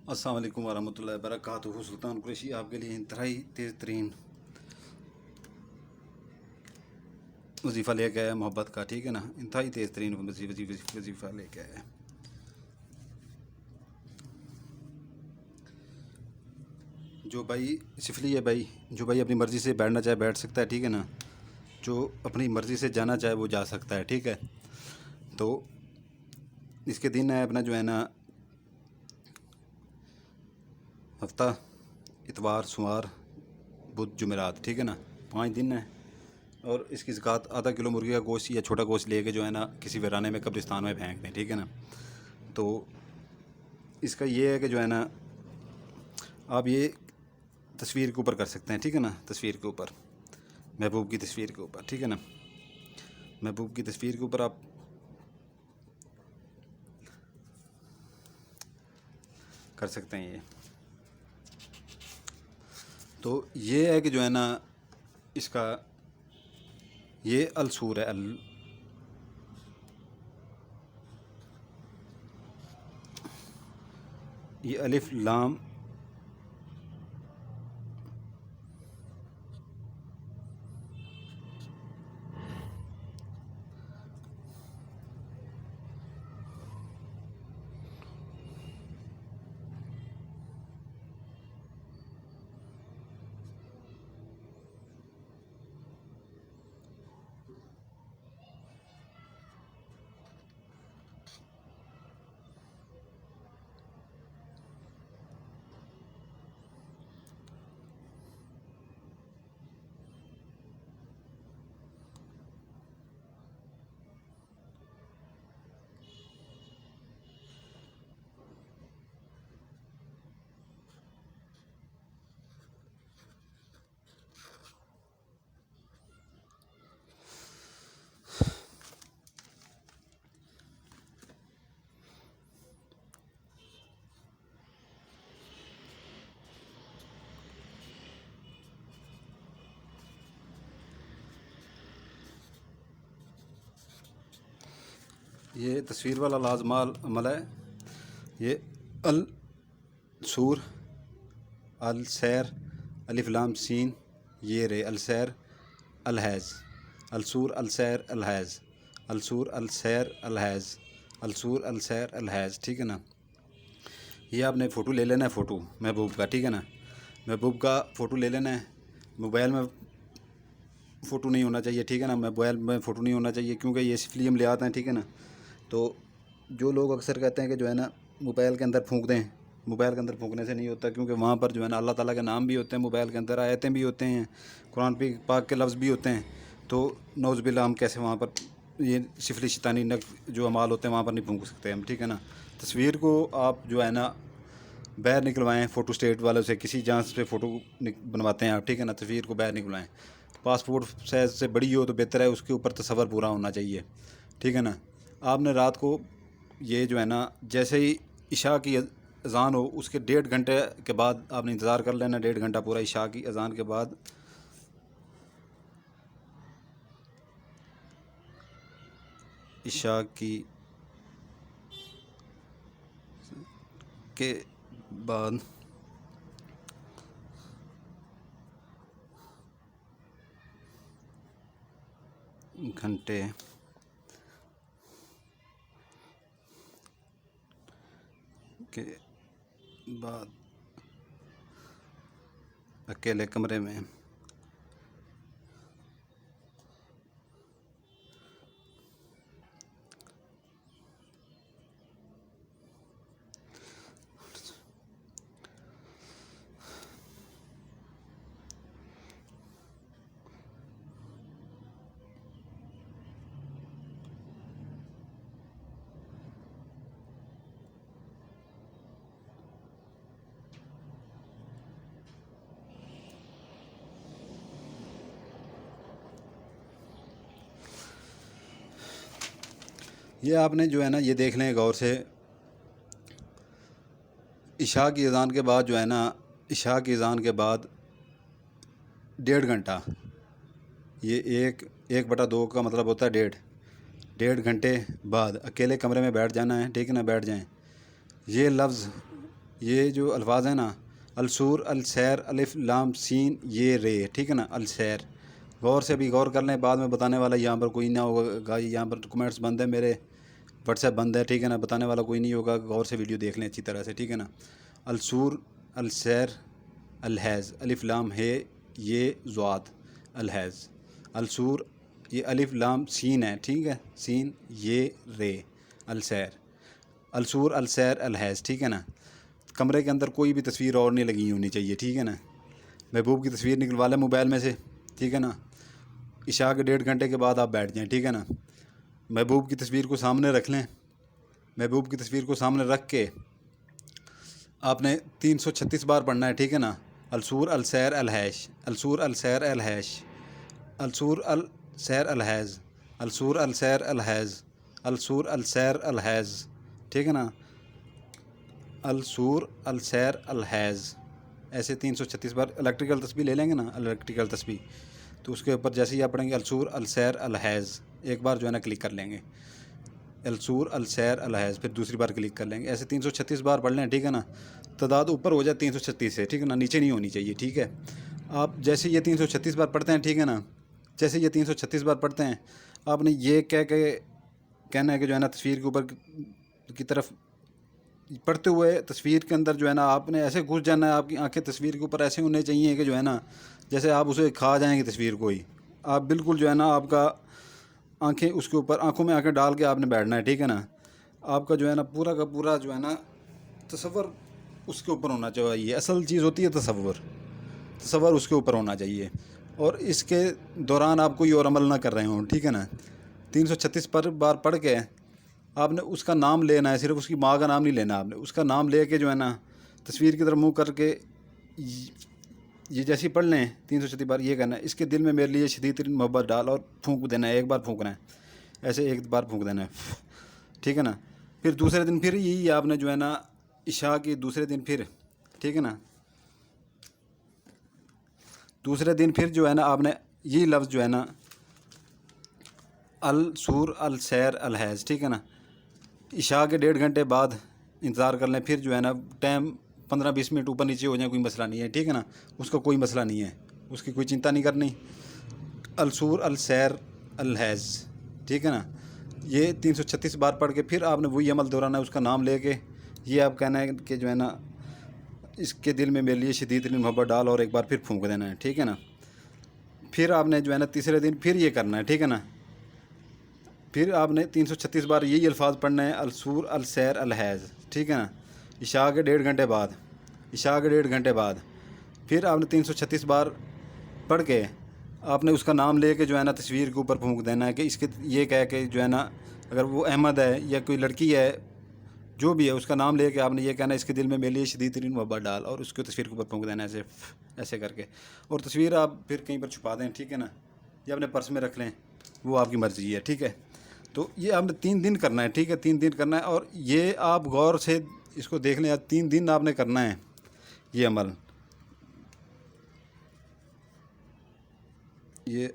السلام علیکم ورحمۃ اللہ وبرکاتہ۔ سلطان قریشی آپ کے لیے انتہائی تیز ترین وظیفہ لے کے آیا محبت کا، ٹھیک ہے نا، انتہائی تیز ترین وظیفہ لے کے آیا۔ جو بھائی سفلی ہے، بھائی جو بھائی اپنی مرضی سے بیٹھنا چاہے بیٹھ سکتا ہے، ٹھیک ہے نا، جو اپنی مرضی سے جانا چاہے وہ جا سکتا ہے، ٹھیک ہے۔ تو اس کے دن ہے اپنا جو ہے نا ہفتہ، اتوار، سوار، بدھ، جمعرات، ٹھیک ہے نا، 5 دن ہے۔ اور اس کی زکوٰۃ آدھا کلو مرغی کا گوشت یا چھوٹا گوشت لے کے جو ہے نا کسی ویرانے میں قبرستان میں پھینک دیں، ٹھیک ہے نا۔ تو اس کا یہ ہے کہ جو ہے نا آپ یہ تصویر کے اوپر کر سکتے ہیں، ٹھیک ہے نا، تصویر کے اوپر، محبوب کی تصویر کے اوپر، ٹھیک ہے نا، محبوب کی تصویر کے اوپر آپ کر سکتے ہیں یہ۔ تو یہ ہے کہ جو ہے نا اس کا یہ السور ہے، یہ الف لام یہ تصویر والا لازمال عمل ہے۔ یہ السور، السیر، الف لام سین، یہ رے السیر الحیض، السور السیر الحیض، السور السیر الحیض، السور السیر الحیض، ٹھیک ہے نا۔ یہ آپ نے فوٹو لے لینا ہے، فوٹو محبوب کا، ٹھیک ہے نا، محبوب کا فوٹو لے لینا ہے۔ موبائل میں فوٹو نہیں ہونا چاہیے، ٹھیک ہے نا، موبائل میں فوٹو نہیں ہونا چاہیے، کیونکہ یہ سفلی ہم لے آتے ہیں، ٹھیک ہے نا۔ تو جو لوگ اکثر کہتے ہیں کہ جو ہے نا موبائل کے اندر پھونک دیں، موبائل کے اندر پھونکنے سے نہیں ہوتا، کیونکہ وہاں پر جو ہے نا اللہ تعالیٰ کے نام بھی ہوتے ہیں، موبائل کے اندر آیتیں بھی ہوتے ہیں، قرآن پاک کے لفظ بھی ہوتے ہیں۔ تو نعوذ باللہ ہم کیسے وہاں پر یہ سفلی شیطانی جو اعمال ہوتے ہیں وہاں پر نہیں پھونک سکتے ہم، ٹھیک ہے نا۔ تصویر کو آپ جو ہے نا باہر نکلوائیں، فوٹو اسٹیٹ والوں سے کسی جہاں سے فوٹو بنواتے ہیں آپ، ٹھیک ہے نا، تصویر کو باہر نکلوائیں۔ پاسپورٹ سائز سے بڑی ہو تو بہتر ہے، اس کے اوپر تصور پورا ہونا چاہیے، ٹھیک ہے نا۔ آپ نے رات کو یہ جو ہے نا جیسے ہی عشاء کی اذان ہو اس کے 1.5 گھنٹے کے بعد آپ نے انتظار کر لینا، 1.5 گھنٹہ پورا عشاء کی اذان کے بعد عشاء کی کے بعد گھنٹے کے بعد اکیلے کمرے میں یہ آپ نے جو ہے نا یہ دیکھ لیں غور سے، عشاء کی اذان کے بعد جو ہے نا عشاء کی اذان کے بعد 1.5 گھنٹہ، یہ 1/2 کا مطلب ہوتا ہے 1.5 گھنٹے بعد اکیلے کمرے میں بیٹھ جانا ہے، ٹھیک ہے نا، بیٹھ جائیں۔ یہ لفظ یہ جو الفاظ ہیں نا، السور، السیر، الف لام سین یہ رے، ٹھیک ہے نا، السیر، غور سے بھی غور کر لیں، بعد میں بتانے والا یہاں پر کوئی نہ ہوگا، یہاں پر کمنٹس بند ہے میرے، واٹس ایپ بند ہے، ٹھیک ہے نا، بتانے والا کوئی نہیں ہوگا، غور سے ویڈیو دیکھ لیں اچھی طرح سے، ٹھیک ہے نا۔ السور، السیر، الحیض، الف لام ہے یہ ضاد، الحیض، السور یہ الف لام سین ہے، ٹھیک ہے، سین یہ رے، السیر، السور، السیر، الحیض، ٹھیک ہے نا۔ کمرے کے اندر کوئی بھی تصویر اور نہیں لگی ہونی چاہیے، ٹھیک ہے نا۔ محبوب کی تصویر نکلوا لیں موبائل میں سے، ٹھیک ہے نا۔ عشاء کے 1.5 گھنٹے کے بعد آپ بیٹھ جائیں، ٹھیک ہے نا۔ محبوب کی تصویر کو سامنے رکھ لیں، محبوب کی تصویر کو سامنے رکھ کے آپ نے 336 بار پڑھنا ہے، ٹھیک ہے نا۔ السور، السیر، الحیش، السور، السیر، الحیش، السور، السیر، الحیض، السور، السیر، الحیض، السور، السیر، الحیض، ٹھیک ہے نا۔ السور، السیر، الحیض، ایسے 336 بار۔ الیکٹریکل تسبیح لے لیں گے نا، الیکٹریکل تسبیح، تو اس کے اوپر جیسے ہی آپ پڑھیں گے السور، السیر، الحیض، ایک بار جو ہے نا کلک کر لیں گے، السور، السیر، الحیض، پھر دوسری بار کلک کر لیں گے، ایسے 336 بار پڑھ لیں، ٹھیک ہے نا۔ تعداد اوپر ہو جائے 336 سے، ٹھیک ہے نا، نیچے نہیں ہونی چاہیے، ٹھیک ہے۔ آپ جیسے یہ 336 بار پڑھتے ہیں، ٹھیک ہے نا، جیسے یہ 336 بار پڑھتے ہیں، آپ نے یہ کہنا ہے کہ جو ہے نا تصویر کے اوپر کی طرف پڑھتے ہوئے تصویر کے اندر جو ہے نا آپ نے ایسے گھس جانا ہے، آپ کی آنکھیں تصویر کے اوپر ایسے ہونے چاہیے کہ جو ہے نا جیسے آپ اسے کھا جائیں گے تصویر کو ہی، آپ بالکل جو ہے نا آپ کا آنکھیں اس کے اوپر، آنکھوں میں آنکھیں ڈال کے آپ نے بیٹھنا ہے، ٹھیک ہے نا۔ آپ کا جو ہے نا پورا کا پورا جو ہے نا تصور اس کے اوپر ہونا چاہیے، اصل چیز ہوتی ہے تصور، تصور اس کے اوپر ہونا چاہیے، اور اس کے دوران آپ کوئی اور عمل نہ کر رہے ہوں، ٹھیک ہے نا۔ 336 بار پڑھ کے آپ نے اس کا نام لینا ہے، صرف اس کی ماں کا نام نہیں لینا، آپ نے اس کا نام لے کے جو ہے نا تصویر کی طرف منہ کر کے یہ جیسی پڑھ لیں 336 بار، یہ کہنا ہے اس کے دل میں میرے لیے شدید ترین محبت ڈال، اور پھونک دینا ہے، ایک بار پھونکنا ہے، ایسے ایک بار پھونک دینا ہے، ٹھیک ہے نا۔ پھر دوسرے دن پھر یہی آپ نے جو ہے نا عشاء کی دوسرے دن پھر، ٹھیک ہے نا، دوسرے دن پھر جو ہے نا آپ نے یہی لفظ جو ہے نا السور، السیر، الحیض، ٹھیک ہے نا، عشاء کے 1.5 گھنٹے بعد انتظار کر لیں، پھر جو ہے نا ٹائم 15-20 منٹ اوپر نیچے ہو جائیں، کوئی مسئلہ نہیں ہے، ٹھیک ہے نا، اس کا کوئی مسئلہ نہیں ہے، اس کی کوئی چنتا نہیں کرنی۔ السور، السیر، الحیض، ٹھیک ہے نا، یہ 336 بار پڑھ کے پھر آپ نے وہی عمل دہرانا ہے، اس کا نام لے کے یہ آپ کہنا ہے کہ جو ہے نا اس کے دل میں میرے لیے شدید ترین محبت ڈال، اور ایک بار پھر پھونک دینا ہے، ٹھیک ہے نا۔ پھر آپ نے جو ہے نا تیسرے دن پھر یہ کرنا ہے، ٹھیک ہے نا، پھر آپ نے 336 بار یہی الفاظ پڑھنے ہیں، السور، السیر، الحیض، ٹھیک ہے نا، عشاء کے 1.5 گھنٹے بعد، عشاء کے 1.5 گھنٹے بعد پھر آپ نے 336 بار پڑھ کے آپ نے اس کا نام لے کے جو ہے نا تصویر کے اوپر پھونک دینا ہے، کہ اس کے یہ کہہ کے جو ہے نا اگر وہ احمد ہے یا کوئی لڑکی ہے جو بھی ہے، اس کا نام لے کے آپ نے یہ کہنا ہے اس کے دل میں میرے لیے شدید ترین محبت ڈال، اور اس کو تصویر کے اوپر پھونک دینا ہے، ایسے کر کے، اور تصویر آپ پھر کہیں پر چھپا دیں، ٹھیک ہے نا، یا اپنے پرس میں رکھ لیں، وہ آپ کی مرضی ہے، ٹھیک ہے۔ تو یہ آپ نے 3 دن کرنا ہے، ٹھیک ہے، 3 دن کرنا ہے، اور یہ آپ غور سے اس کو دیکھ لیں، 3 دن آپ نے کرنا ہے یہ عمل، یہ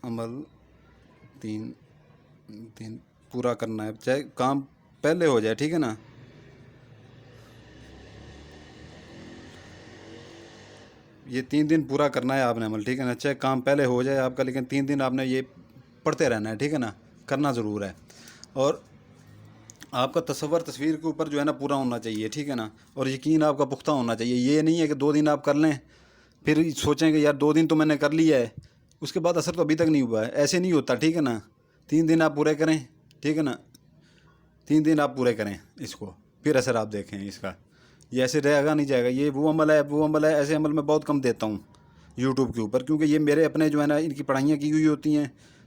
عمل 3 دن پورا کرنا ہے، چاہے کام پہلے ہو جائے، ٹھیک ہے نا۔ یہ 3 دن پورا کرنا ہے آپ نے عمل، ٹھیک ہے نا، چاہے کام پہلے ہو جائے آپ کا، لیکن 3 دن آپ نے یہ پڑھتے رہنا ہے، ٹھیک ہے نا، کرنا ضرور ہے، اور آپ کا تصور تصویر کے اوپر جو ہے نا پورا ہونا چاہیے، ٹھیک ہے نا، اور یقین آپ کا پختہ ہونا چاہیے، یہ نہیں ہے کہ 2 دن آپ کر لیں پھر سوچیں کہ یار 2 دن تو میں نے کر لیا ہے، اس کے بعد اثر تو ابھی تک نہیں ہوا ہے، ایسے نہیں ہوتا، ٹھیک ہے نا۔ 3 دن آپ پورے کریں، ٹھیک ہے نا، 3 دن آپ پورے کریں اس کو، پھر اثر آپ دیکھیں اس کا، یہ ایسے رہے گا نہیں جائے گا، یہ وہ عمل ہے، ایسے عمل میں بہت کم دیتا ہوں یوٹیوب کے اوپر، کیونکہ یہ میرے اپنے جو ہے نا ان کی پڑھائیاں کی ہوئی ہوتی ہیں،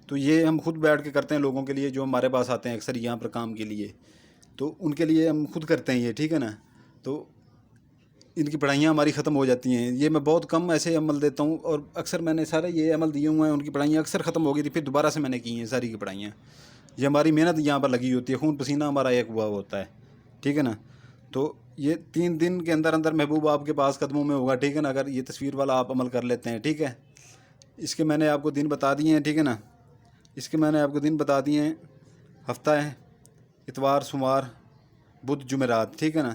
تو یہ ہم خود بیٹھ کے کرتے ہیں لوگوں کے لیے جو ہمارے پاس آتے ہیں اکثر یہاں پر کام کے لیے، تو ان کے لیے ہم خود کرتے ہیں یہ، ٹھیک ہے نا، تو ان کی پڑھائیاں ہماری ختم ہو جاتی ہیں، یہ میں بہت کم ایسے عمل دیتا ہوں، اور اکثر میں نے سارے یہ عمل دیے ہوئے ہیں، ان کی پڑھائیاں اکثر ختم ہو گئی تھی، پھر دوبارہ سے میں نے کی ہیں ساری کی پڑھائیاں، یہ ہماری محنت یہاں پر لگی ہوتی ہے، خون پسینہ ہمارا ایک ہوا ہوتا ہے، ٹھیک ہے نا۔ تو یہ 3 دن کے اندر اندر محبوب آپ کے پاس قدموں میں ہوگا، ٹھیک ہے نا، اگر یہ تصویر والا آپ عمل کر لیتے ہیں، ٹھیک ہے۔ اس کے میں نے آپ کو دن بتا دیے ہیں، ٹھیک ہے نا، اس کے میں نے آپ کو دن بتا دیے ہیں، ہفتہ ہے اتوار، سوموار، بدھ، جمعرات، ٹھیک ہے نا،